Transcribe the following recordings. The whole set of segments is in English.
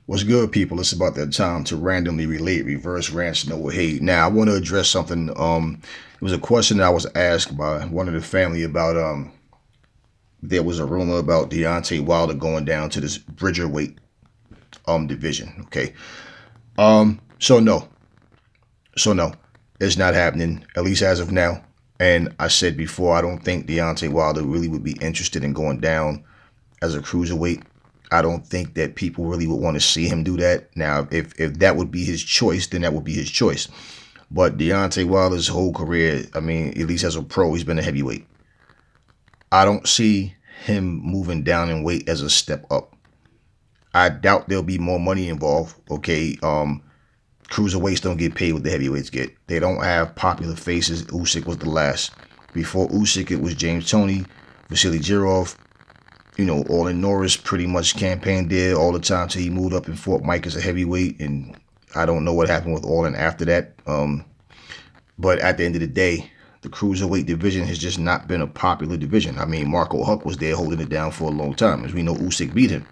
What's good, people? It's about that time to randomly relate reverse rants no hate. Now, I want to address something. It was a question that I was asked by one of the family about. There was a rumor about Deontay Wilder going down to this Bridgerweight division. Okay. So no, no, it's not happening. At least as of now. And I said before, I don't think Deontay Wilder really would be interested in going down as a cruiserweight. I don't think that people really would want to see him do that. Now, if that would be his choice, then that would be his choice. But Deontay Wilder's whole career, I mean, at least as a pro, he's been a heavyweight. I don't see him moving down in weight as a step up. I doubt there'll be more money involved. Okay, cruiserweights don't get paid what the heavyweights get. They don't have popular faces. Usyk was the last. Before Usyk, it was James Toney, Vasily Jirov, Orlin Norris pretty much campaigned there all the time till he moved up and fought Mike as a heavyweight. And I don't know what happened with Orlin after that. But at the end of the day, the cruiserweight division has just not been a popular division. I mean, Marco Huck was there holding it down for a long time. As we know, Usyk beat him.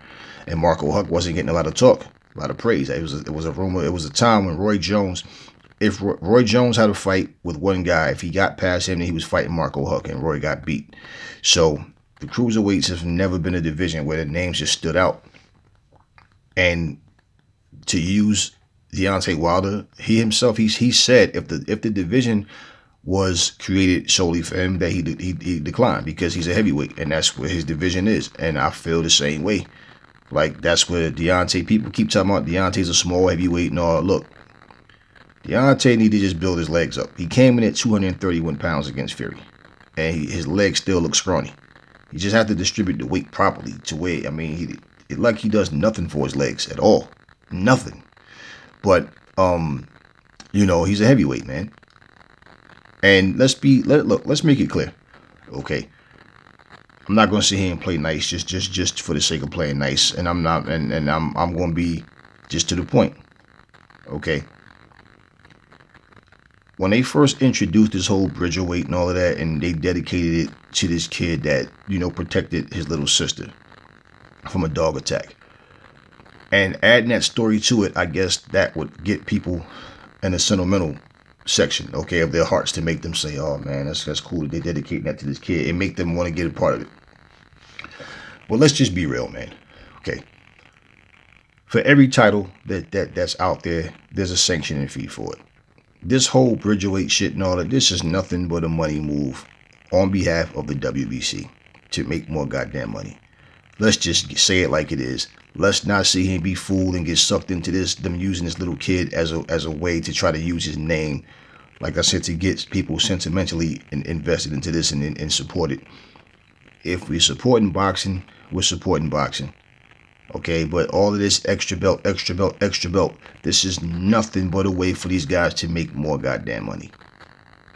And Marco Huck wasn't getting a lot of talk, a lot of praise. It was a rumor. It was a time when Roy Jones, if Roy Jones had a fight with one guy, if he got past him, then he was fighting Marco Huck, and Roy got beat. So the cruiserweights have never been a division where the names just stood out. And to use Deontay Wilder, he himself, he said if the division was created solely for him, that he declined because he's a heavyweight and that's where his division is. And I feel the same way. Like that's where Deontay, people keep talking about Deontay's a small heavyweight. No, look, Deontay need to just build his legs up. He came in at 231 pounds against Fury, and his legs still look scrawny. He just have to distribute the weight properly to where, I mean, he does nothing for his legs at all, nothing. But he's a heavyweight, man. And let's make it clear, okay? I'm not gonna sit here and play nice just for the sake of playing nice, and I'm not, and I'm gonna be just to the point, okay? When they first introduced this whole Bridgerweight and all of that, and they dedicated it to this kid that protected his little sister from a dog attack, and adding that story to it, I guess that would get people in a sentimental section, okay, of their hearts to make them say, "Oh man, that's cool that they dedicate that to this kid," and make them want to get a part of it. Well, let's just be real, man. Okay, for every title that's out there, there's a sanctioning fee for it. This whole Bridgerweight shit and all that, this is nothing but a money move on behalf of the WBC to make more goddamn money. Let's just say it like it is. Let's not see him be fooled and get sucked into this, them using this little kid as a way to try to use his name, like I said, to get people sentimentally invested into this and support it. If we're supporting boxing, we're supporting boxing. Okay, but all of this extra belt, extra belt, extra belt, this is nothing but a way for these guys to make more goddamn money.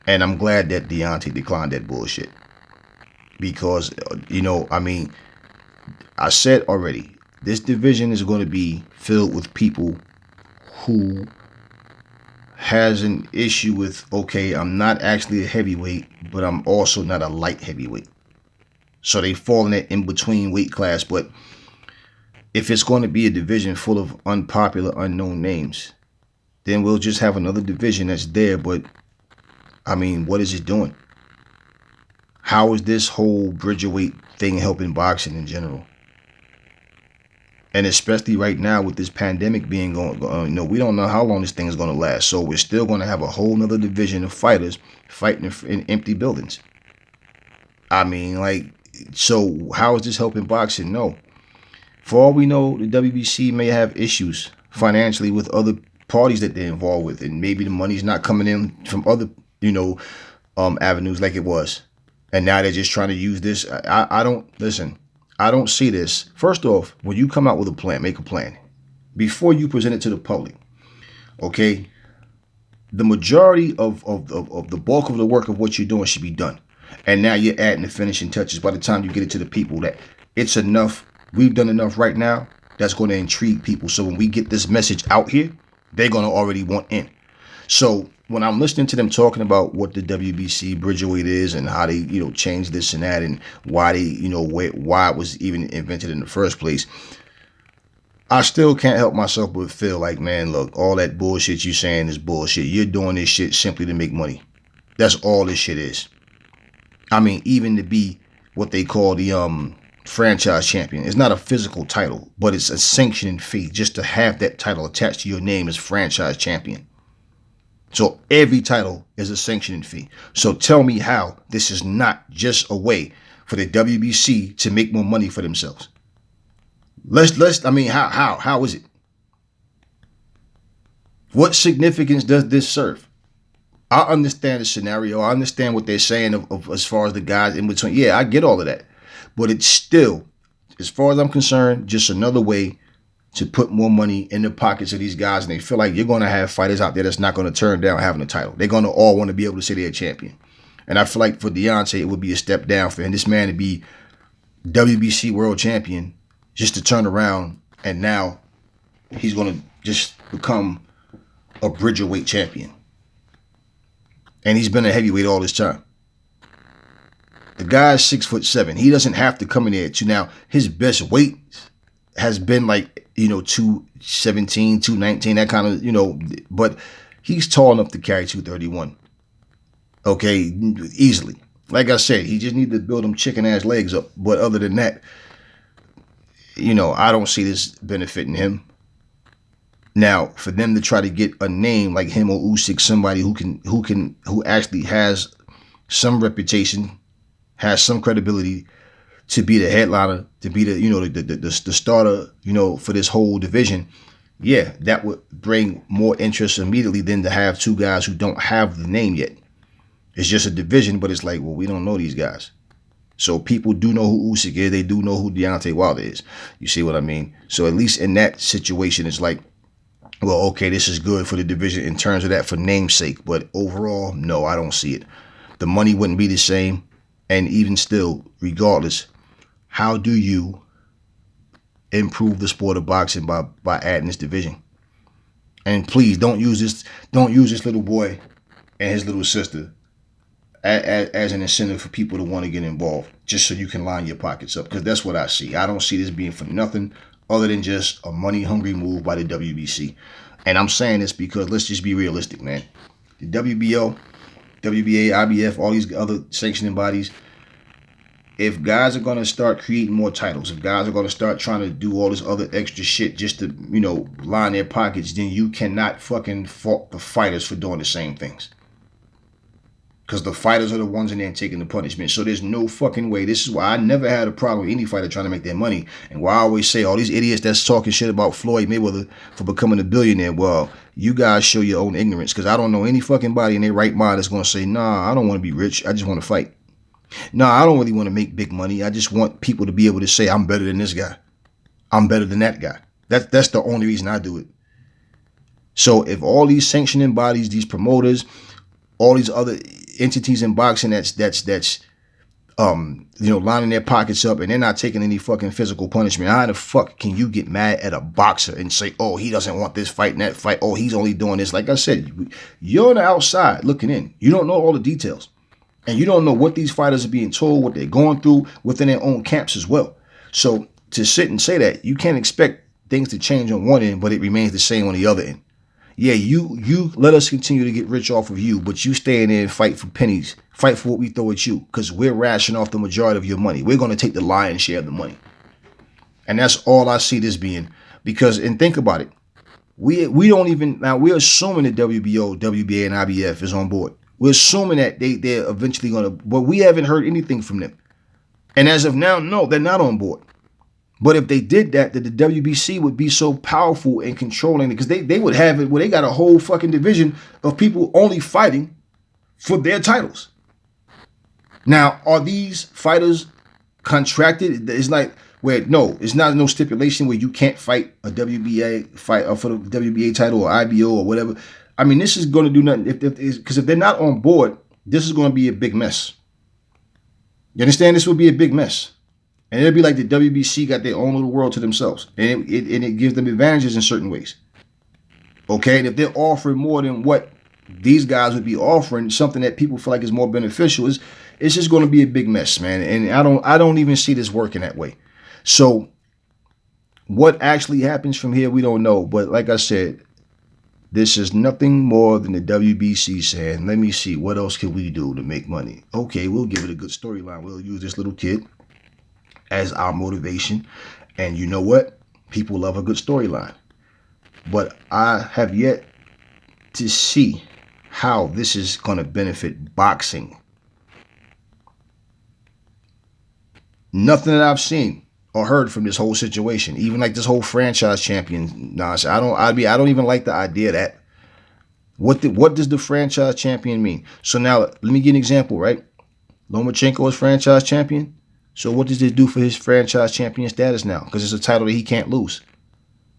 And I'm glad that Deontay declined that bullshit. Because, I mean, I said already, this division is going to be filled with people who has an issue with, okay, I'm not actually a heavyweight, but I'm also not a light heavyweight. So they fall in that in-between weight class, but if it's going to be a division full of unpopular, unknown names, then we'll just have another division that's there. But, I mean, what is it doing? How is this whole Bridgerweight thing helping boxing in general? And especially right now with this pandemic being going, we don't know how long this thing is going to last. So we're still going to have a whole nother division of fighters fighting in empty buildings. I mean, like, so how is this helping boxing? No. For all we know, the WBC may have issues financially with other parties that they're involved with, and maybe the money's not coming in from other, avenues like it was, and now they're just trying to use this. I don't listen. I don't see this. First off, when you come out with a plan, make a plan before you present it to the public. Okay, the majority of the bulk of the work of what you're doing should be done, and now you're adding the finishing touches. By the time you get it to the people, that it's enough. We've done enough right now. That's going to intrigue people. So when we get this message out here, they're going to already want in. So when I'm listening to them talking about what the WBC Bridgerweight is and how they, changed this and that, and why they, why it was even invented in the first place, I still can't help myself but feel like, man, look, all that bullshit you saying is bullshit. You're doing this shit simply to make money. That's all this shit is. I mean, even to be what they call the franchise champion. It's not a physical title, but it's a sanctioning fee just to have that title attached to your name as franchise champion. So every title is a sanctioning fee. So tell me how this is not just a way for the WBC to make more money for themselves. I mean, how is it? What significance does this serve? I understand the scenario. I understand what they're saying of as far as the guys in between. Yeah, I get all of that. But it's still, as far as I'm concerned, just another way to put more money in the pockets of these guys. And they feel like you're going to have fighters out there that's not going to turn down having a title. They're going to all want to be able to say they're a champion. And I feel like for Deontay, it would be a step down for him, this man to be WBC world champion just to turn around and now he's going to just become a Bridgerweight champion. And he's been a heavyweight all this time. The guy's 6'7". He doesn't have to come in there to now. His best weight has been like, 217, 219, that kind of, but he's tall enough to carry 231. Okay, easily. Like I said, he just needs to build them chicken ass legs up. But other than that, I don't see this benefiting him. Now, for them to try to get a name like him or Usyk, somebody who actually has some reputation, has some credibility to be the headliner, to be the starter, for this whole division, yeah, that would bring more interest immediately than to have two guys who don't have the name yet. It's just a division, but it's like, well, we don't know these guys. So people do know who Usyk is. They do know who Deontay Wilder is. You see what I mean? So at least in that situation, it's like, well, okay, this is good for the division in terms of that for namesake. But overall, no, I don't see it. The money wouldn't be the same. And even still, regardless, how do you improve the sport of boxing by adding this division? And please don't use this little boy and his little sister as an incentive for people to want to get involved, just so you can line your pockets up. Because that's what I see. I don't see this being for nothing other than just a money-hungry move by the WBC. And I'm saying this because let's just be realistic, man. The WBO, WBA, IBF, all these other sanctioning bodies, if guys are going to start creating more titles, if guys are going to start trying to do all this other extra shit just to, line their pockets, then you cannot fucking fault the fighters for doing the same things. Because the fighters are the ones in there taking the punishment. So there's no fucking way. This is why I never had a problem with any fighter trying to make their money. And why I always say all these idiots that's talking shit about Floyd Mayweather for becoming a billionaire, well, you guys show your own ignorance. Because I don't know any fucking body in their right mind that's going to say, nah, I don't want to be rich. I just want to fight. Nah, I don't really want to make big money. I just want people to be able to say, I'm better than this guy. I'm better than that guy. That's the only reason I do it. So if all these sanctioning bodies, these promoters, all these other entities in boxing that's lining their pockets up and they're not taking any fucking physical punishment, how the fuck can you get mad at a boxer and say, oh, he doesn't want this fight and that fight, oh, he's only doing this? Like I said, you're on the outside looking in. You don't know all the details, and you don't know what these fighters are being told, what they're going through within their own camps as well. So to sit and say that, you can't expect things to change on one end but it remains the same on the other end. Yeah, you let us continue to get rich off of you, but you stay in there and fight for pennies. Fight for what we throw at you, because we're rationing off the majority of your money. We're going to take the lion's share of the money. And that's all I see this being. Because, and think about it, we don't even, now we're assuming that WBO, WBA, and IBF is on board. We're assuming that they're eventually going to, but we haven't heard anything from them. And as of now, no, they're not on board. But if they did that, the WBC would be so powerful and controlling, because they would have it where they got a whole fucking division of people only fighting for their titles. Now, are these fighters contracted? It's like where it's not no stipulation where you can't fight a WBA fight or for the WBA title or IBO or whatever. I mean, this is going to do nothing because if they're not on board, this is going to be a big mess. You understand? This would be a big mess. And it'll be like the WBC got their own little world to themselves. And it gives them advantages in certain ways. Okay? And if they're offering more than what these guys would be offering, something that people feel like is more beneficial, it's just going to be a big mess, man. And I don't even see this working that way. So What actually happens from here, we don't know. But like I said, this is nothing more than the WBC saying, let me see, what else can we do to make money? Okay, we'll give it a good storyline. We'll use this little kid as our motivation. And you know what? People love a good storyline. But I have yet to see how this is going to benefit boxing. Nothing that I've seen or heard from this whole situation, even like this whole franchise champion nonsense. I don't even like the idea of that. What does the franchise champion mean? So now let me give an example, right? Lomachenko is franchise champion. So what does this do for his franchise champion status now? Because it's a title that he can't lose.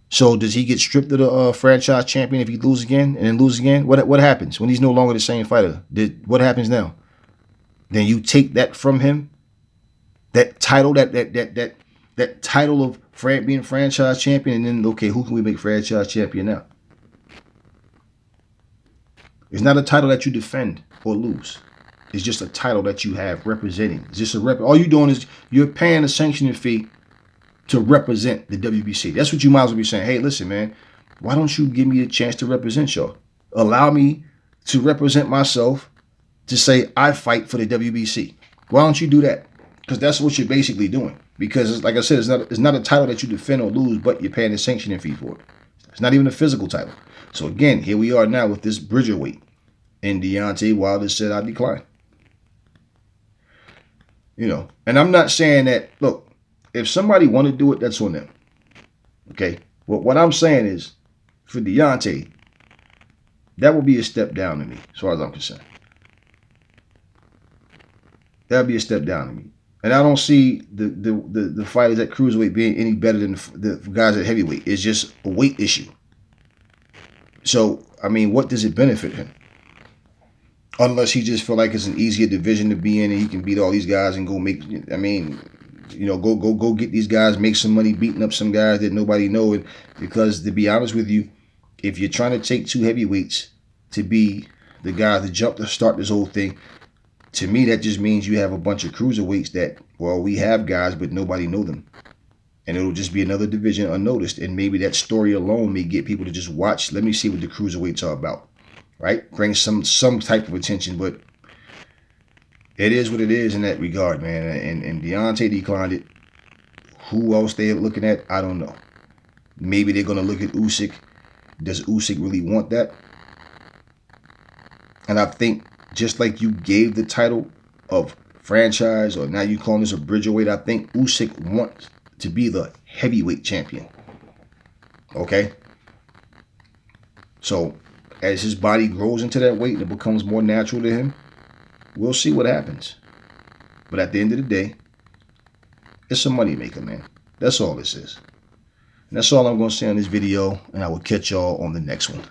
So does he get stripped of the franchise champion if he loses again and then lose again? What happens when he's no longer the same fighter? What happens now? Then you take that from him. That title, that title of being franchise champion, and then okay, who can we make franchise champion now? It's not a title that you defend or lose. It's just a title that you have representing. It's just a rep. All you're doing is you're paying a sanctioning fee to represent the WBC. That's what you might as well be saying. Hey, listen, man, why don't you give me a chance to represent y'all? Allow me to represent myself, to say I fight for the WBC. Why don't you do that? Because that's what you're basically doing. Because like I said, it's not a title that you defend or lose, but you're paying a sanctioning fee for it. It's not even a physical title. So again, here we are now with this Bridgerweight. And Deontay Wilder said, I decline. You know, and I'm not saying that, look, if somebody want to do it, that's on them. Okay? Well, what I'm saying is, for Deontay, that would be a step down to me, as far as I'm concerned. That would be a step down to me. And I don't see the fighters at cruiserweight being any better than the guys at heavyweight. It's just a weight issue. So, I mean, what does it benefit him? Unless he just feel like it's an easier division to be in and he can beat all these guys and go make, I mean, you know, go get these guys, make some money beating up some guys that nobody knows. Because to be honest with you, if you're trying to take two heavyweights to be the guy to jump to start this whole thing, to me that just means you have a bunch of cruiserweights that, well, we have guys, but nobody know them. And it'll just be another division unnoticed. And maybe that story alone may get people to just watch. Let me see what the cruiserweights are about. Right? Bring some type of attention, but it is what it is in that regard, man. And Deontay declined it. Who else they're looking at, I don't know. Maybe they're going to look at Usyk. Does Usyk really want that? And I think just like you gave the title of franchise, or now you calling this a Bridgerweight, I think Usyk wants to be the heavyweight champion. Okay? So, as his body grows into that weight and it becomes more natural to him, we'll see what happens. But at the end of the day, it's a moneymaker, man. That's all this is. And that's all I'm going to say on this video, and I will catch y'all on the next one.